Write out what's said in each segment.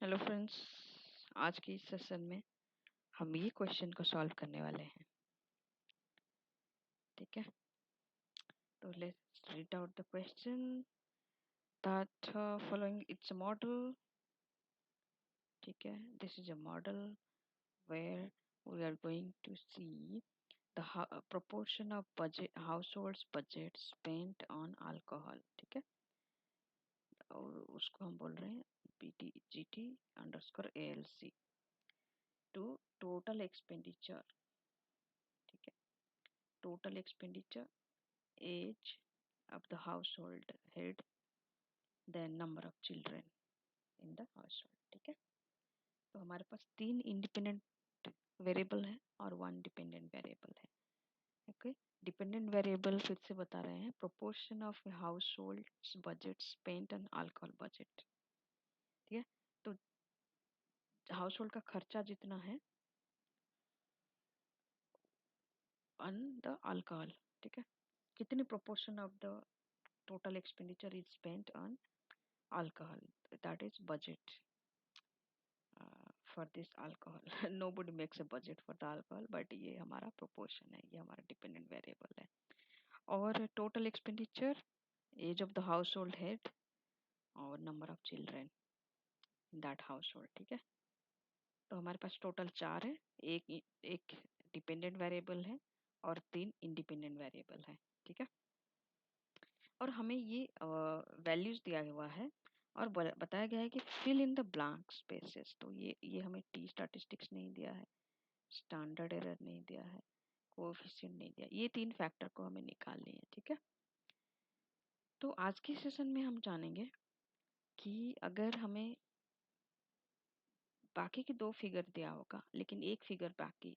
Hello friends. आज की इस सेशन में हम ये क्वेश्चन को सॉल्व करने वाले हैं। ठीक है, तो let's read out the question that following it's a model. ठीक है, this is a model where we are going to see the proportion of budget households budget spent on alcohol। ठीक है, और उसको हम बोल रहे हैं BT GT_ALC to total expenditure. ठीक है, total expenditure, age of the household head, then number of children in the household। ठीक है, तो हमारे पास तीन इंडिपेंडेंट वेरिएबल है और वन डिपेंडेंट वेरिएबल है। ओके, डिपेंडेंट वेरिएबल फिर से बता रहे हैं, proportion of house hold budget spent on alcohol budget. ठीक है, तो हाउस होल्ड का खर्चा जितना है ऑन द अल्कोहल। ठीक है, कितनी proportion of the total expenditure is spent on alcohol, that is budget for this alcohol। nobody makes a budget for the alcohol, but ये हमारा proportion है, ये हमारा dependent variable है। और total expenditure, age of the household head और number of children in that household। ठीक है, तो हमारे पास टोटल चार है, एक डिपेंडेंट वेरिएबल है और तीन इंडिपेंडेंट वेरिएबल है। ठीक है, और हमें ये वैल्यूज दिया हुआ है और बताया गया है कि fill in the blank spaces. तो ये हमें टी स्टैटिस्टिक्स नहीं दिया है, स्टैंडर्ड एरर नहीं दिया है, कोएफिशिएंट नहीं दिया, ये तीन फैक्टर को हमें निकालनी है। ठीक है, तो आज के सेशन में हम जानेंगे कि अगर हमें बाकी के दो फिगर दिया होगा लेकिन एक फिगर बाकी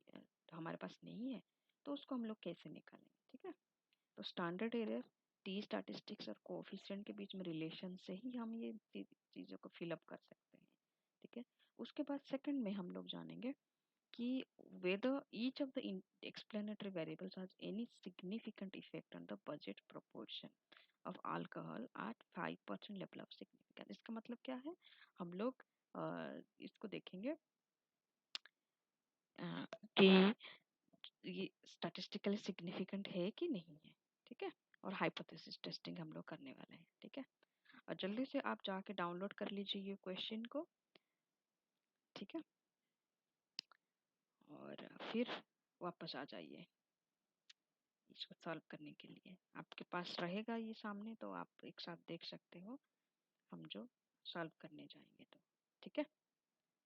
हमारे पास नहीं है, तो उसको हम लोग कैसे निकालेंगे। ठीक है, तो स्टैंडर्ड एरर, टी स्टैटिस्टिक्स और कोएफिशिएंट के बीच में रिलेशन से ही हम ये चीज़ों को फिलअप कर सकते हैं। ठीक है, उसके बाद सेकंड में हम लोग जानेंगे कि whether each of the explanatory variables has any significant effect on the budget proportion of alcohol at 5% level of significance। इसका मतलब क्या है, हम लोग इसको देखेंगे कि ये स्टैटिस्टिकली सिग्निफिकेंट है कि नहीं है। ठीक है, और हाइपोथेसिस टेस्टिंग हम लोग करने वाले हैं। ठीक है, और जल्दी से आप जाके डाउनलोड कर लीजिए ये क्वेश्चन को। ठीक है, और फिर वापस आ जाइए इसको सॉल्व करने के लिए। आपके पास रहेगा ये सामने, तो आप एक साथ देख सकते हो हम जो सॉल्व करने जाएंगे तो। ठीक है,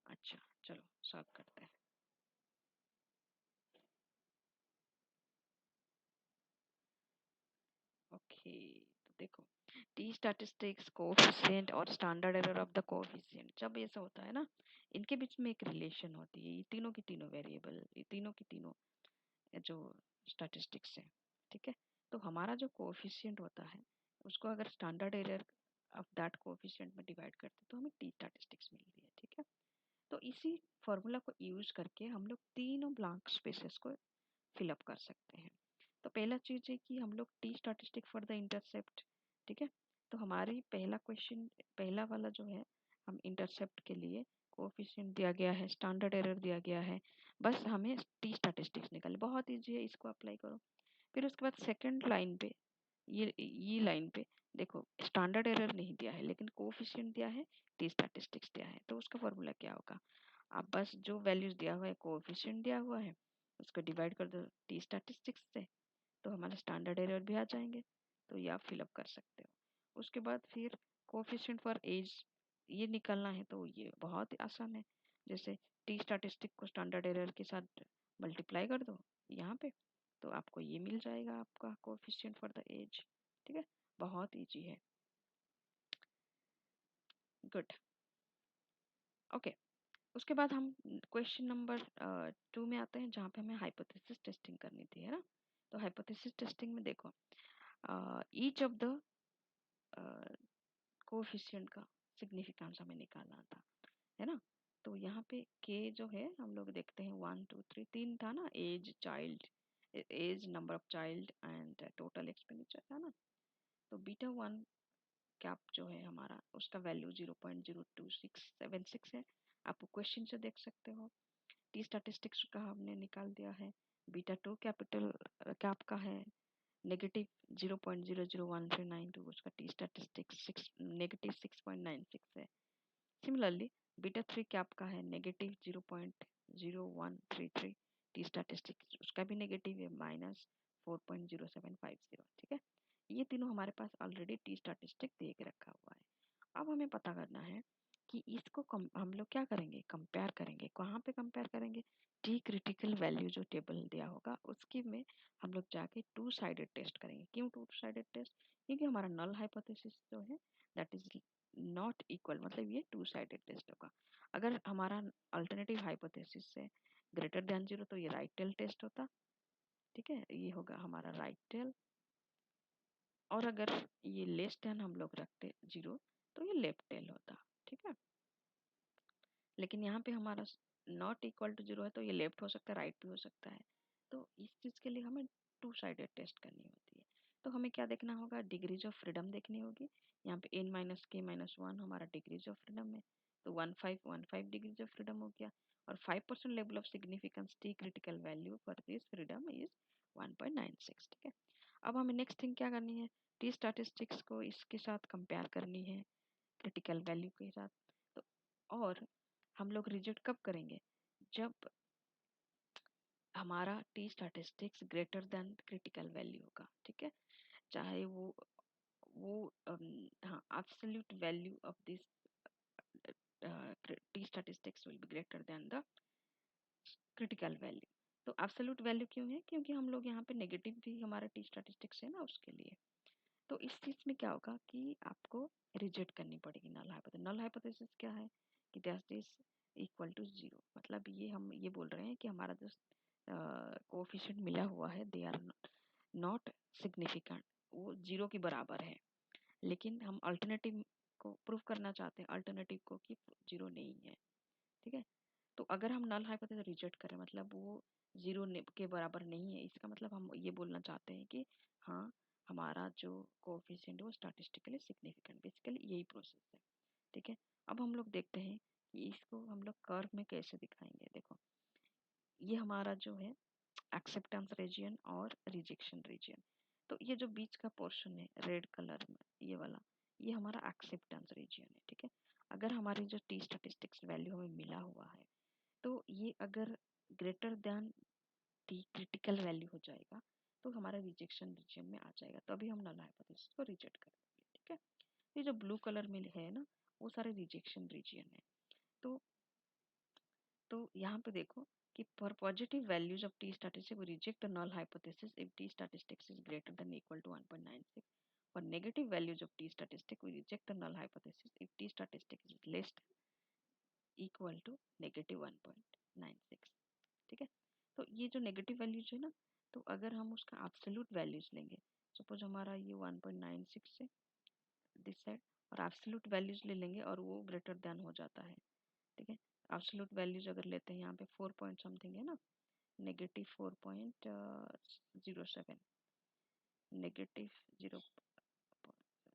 अच्छा चलो सॉल्व करते हैं। ओके, तो देखो, टी स्टैटिस्टिक्स, कोएफिशिएंट और standard error of the coefficient, जब ऐसा होता है ना, इनके बीच में एक रिलेशन होती है। ये तीनों की तीनों वेरिएबल, ये तीनों की तीनों जो स्टैटिस्टिक्स है। ठीक है, तो हमारा जो कोएफिशिएंट होता है उसको अगर standard error of that coefficient में डिवाइड करते तो हमें टी स्टैटिस्टिक्स मिलती है। ठीक है, तो इसी फॉर्मूला को यूज करके हम लोग तीनों ब्लैंक स्पेसेस को फिलअप कर सकते हैं। तो पहला चीज है कि हम लोग T statistic for the intercept. ठीक है, तो हमारी पहला क्वेश्चन, पहला वाला जो है, हम इंटरसेप्ट के लिए कोएफिशिएंट दिया गया है, स्टैंडर्ड एरर दिया गया है, बस हमें टी स्टैटिस्टिक्स निकालनी, बहुत ईजी है, इसको अप्लाई करो। फिर उसके बाद सेकंड लाइन पे, ये लाइन पे देखो, स्टैंडर्ड एरर नहीं दिया है लेकिन कोएफिशिएंट दिया है, टी स्टैटिस्टिक्स दिया है, तो उसका फॉर्मूला क्या होगा, आप बस जो वैल्यूज दिया हुआ है, कोएफिशिएंट दिया हुआ है, उसको डिवाइड कर दो टी स्टैटिस्टिक्स से, तो हमारा स्टैंडर्ड एरर भी आ जाएंगे। तो ये आप फिलअप कर सकते हो। उसके बाद फिर कोएफिशिएंट फॉर एज ये निकालना है, तो ये बहुत आसान है। जैसे टी स्टैटिस्टिक को स्टैंडर्ड एरर के साथ मल्टीप्लाई कर दो यहाँ पे, तो आपको ये मिल जाएगा, आपका कोएफिशिएंट फॉर द एज। ठीक है, बहुत इजी है। Good, okay. उसके बाद हम क्वेश्चन नंबर 2 में आते हैं, जहाँ पे हमें हाइपोथेसिस टेस्टिंग करनी थी, है ना। तो हाइपोथेसिस टेस्टिंग में देखो, ईच ऑफ द कोएफिशिएंट का सिग्निफिकेंस हमें निकालना था, है ना। तो यहाँ पे के जो है, हम लोग देखते हैं 1 2 3, तीन था ना, age, child, age, number of child and total expenditure था ना। तो बीटा 1 कैप जो है हमारा उसका वैल्यू 0.02676 है। आप क्वेश्चन से देख सकते हो। टी स्टैटिस्टिक्स का हमने निकाल दिया है। बीटा 2 कैपिटल कैप का है नेगेटिव 0.001392, उसका टी स्टैटिस्टिक्स नेगेटिव 6.96 है। सिमिलरली बीटा 3 कैप का है नेगेटिव 0.0133, टी स्टैटिस्टिक्स उसका भी नेगेटिव है -4.0750। ठीक है, ये तीनों हमारे पास ऑलरेडी टी स्टैटिस्टिक दे के रखा हुआ है। अब हमें पता करना है कि इसको हम लोग क्या करेंगे, कंपेयर करेंगे। कहाँ पे कंपेयर करेंगे? टी क्रिटिकल वैल्यू जो टेबल दिया होगा उसकी में हम लोग जाके टू साइडेड टेस्ट करेंगे। क्यों टू साइडेड टेस्ट? क्योंकि हमारा नल हाइपोथेसिस जो है दैट इज नॉट इक्वल, मतलब ये टू साइडेड टेस्ट होगा। अगर हमारा अल्टरनेटिव हाइपोथेसिस से ग्रेटर देन 0 तो ये राइट टेल टेस्ट होता। ठीक है, ये होगा हमारा राइट टेल। और अगर ये लेस देन हम लोग रखते 0 तो ये लेफ्ट टेल होता। ठीक है, लेकिन यहाँ पे हमारा नॉट इक्वल टू 0 है तो ये लेफ्ट हो सकता है, राइट भी हो सकता है। तो इस चीज़ के लिए हमें टू साइडेड टेस्ट करनी होती है। तो हमें क्या देखना होगा? डिग्रीज ऑफ फ्रीडम देखनी होगी। यहाँ पे n-k-1 हमारा डिग्रीज ऑफ फ्रीडम है, तो 1515 डिग्रीज ऑफ फ्रीडम हो गया। और 5% level of significance T critical value for this freedom is 1.96। ठीक है, अब हमें नेक्स्ट थिंग क्या करनी है? टी स्टैटिस्टिक्स को इसके साथ कंपेयर करनी है, क्रिटिकल वैल्यू के साथ। तो और हम लोग रिजेक्ट कब करेंगे? जब हमारा T statistics greater than critical value होगा। ठीक है, चाहे वो हाँ, absolute value of this T statistics will be greater than the critical value. तो एब्सोल्यूट वैल्यू क्यों है? क्योंकि हम लोग यहाँ पे नेगेटिव भी हमारा टी स्टैटिस्टिक्स है ना, उसके लिए। तो इस चीज में क्या होगा कि आपको रिजेक्ट करनी पड़ेगी नल हाइपोथेसिस। नल हाइपोथेसिस क्या है कि दैट इज इक्वल टू 0, मतलब ये हम ये बोल रहे हैं कि हमारा जो कोएफिशिएंट मिला हुआ है दे आर नॉट सिग्निफिकेंट, वो 0 के बराबर है। लेकिन हम अल्टरनेटिव को प्रूव करना चाहते हैं, अल्टरनेटिव को कि 0 नहीं है। ठीक है, तो अगर हम नल हाइपोथेसिस रिजेक्ट करें मतलब वो 0 के बराबर नहीं है, इसका मतलब हम ये बोलना चाहते हैं कि हाँ, हमारा जो कोएफिशिएंट है वो स्टैटिस्टिकली सिग्निफिकेंट, बेसिकली यही प्रोसेस है। ठीक है, अब हम लोग देखते हैं कि इसको हम लोग कर्व में कैसे दिखाएंगे। देखो, ये हमारा जो है एक्सेप्टेंस रीजन और रिजेक्शन रीजन। तो ये जो बीच का पोर्शन है रेड कलर में ये वाला, ये हमारा एक्सेप्टेंस रीजन है। ठीक है, अगर हमारी जो टी स्टैटिस्टिक्स वैल्यू हमें मिला हुआ है तो ये अगर greater than T critical value हो जाएगा तो हमारा रिजेक्शन रीजन में आ जाएगा, तो अभी हम नल हाइपोथेसिस को रिजेक्ट कर देंगे। ठीक है, ये जो ब्लू कलर में है ना वो सारे रिजेक्शन रीजन है। तो यहाँ पे देखो कि for positive values of t statistic we reject the null hypothesis if t statistics is greater than or equal to 1.96. For negative values of t statistic we reject the null hypothesis if t statistic is less than equal to -1.96. ठीक है, तो ये जो negative values है ना, तो अगर हम उसका एब्सोल्यूट वैल्यूज लेंगे, सपोज हमारा ये 1.96 है दिस साइड, और एब्सोल्यूट वैल्यूज ले लेंगे और वो ग्रेटर देन हो जाता है। ठीक है, एब्सोल्यूट वैल्यूज अगर लेते हैं यहाँ पे 4 पॉइंट समथिंग है ना, -4.07, नेगेटिव 0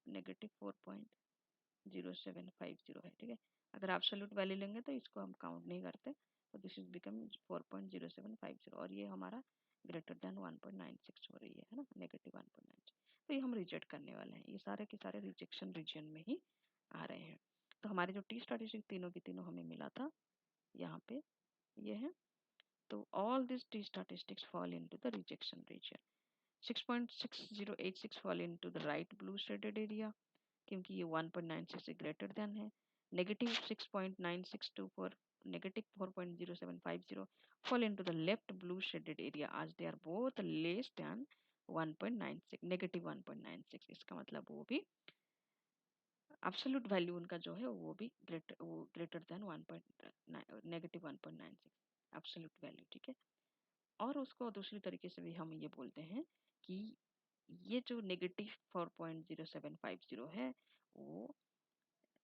-4.0750 है। ठीक है, अगर एब्सोल्यूट वैल्यू लेंगे तो इसको हम काउंट नहीं करते, तो दिस इज बिकम 4.0750 और ये हमारा ग्रेटर देन 1.96 हो रही है ना, -1.96। तो ये हम रिजेक्ट करने वाले हैं, ये सारे के सारे रिजेक्शन रीजन में ही आ रहे हैं। तो हमारे जो टी स्टैटिस्टिक तीनों की तीनों हमें मिला था यहाँ पे ये है, तो all these t statistics fall into the rejection region. 6.6086 fall into the right blue shaded area क्योंकि ये 1.96 से ग्रेटर देन है। -6.9624, -4.0750 fall into the left blue shaded area as they are both less than 1.96, -1.96। इसका मतलब वो भी absolute value उनका जो है वो भी ग्रेटर देन 1.96 एब्सोल्यूट वैल्यू। ठीक है, और उसको दूसरी तरीके से भी हम ये बोलते हैं कि ये जो -4.0750 है वो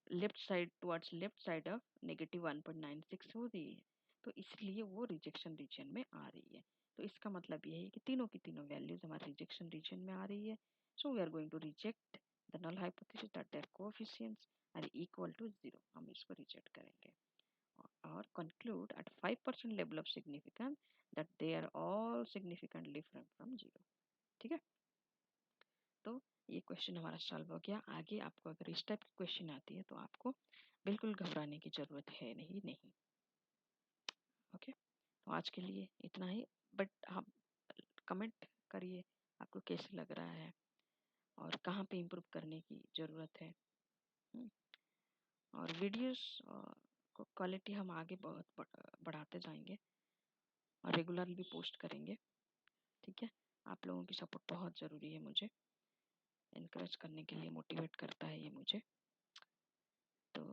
left side towards left side of -1.96 हो रही है, तो इसलिए वो रिजेक्शन रीजन में आ रही है। तो इसका मतलब ये है कि तीनों की तीनों वैल्यूज हमारे रिजेक्शन रीजन में आ रही है, so we are going to reject the null hypothesis that their coefficients are equal to 0, हम इसको रिजेक्ट करेंगे और conclude at 5% level of significance that they are all significantly different from 0. ठीक है, तो ये क्वेश्चन हमारा सॉल्व हो गया। आगे आपको अगर इस टाइप की क्वेश्चन आती है तो आपको बिल्कुल घबराने की जरूरत है नहीं। ओके, तो आज के लिए इतना ही, बट आप कमेंट करिए आपको कैसे लग रहा है और कहाँ पे इम्प्रूव करने की ज़रूरत है। और वीडियोस को क्वालिटी हम आगे बहुत बढ़ाते जाएंगे और रेगुलरली भी पोस्ट करेंगे। ठीक है, आप लोगों की सपोर्ट बहुत ज़रूरी है, मुझे इनकरेज करने के लिए मोटिवेट करता है ये मुझे। तो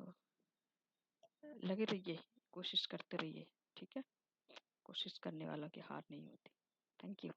लगे रहिए, कोशिश करते रहिए। ठीक है, कोशिश करने वालों की हार नहीं होती। Thank you.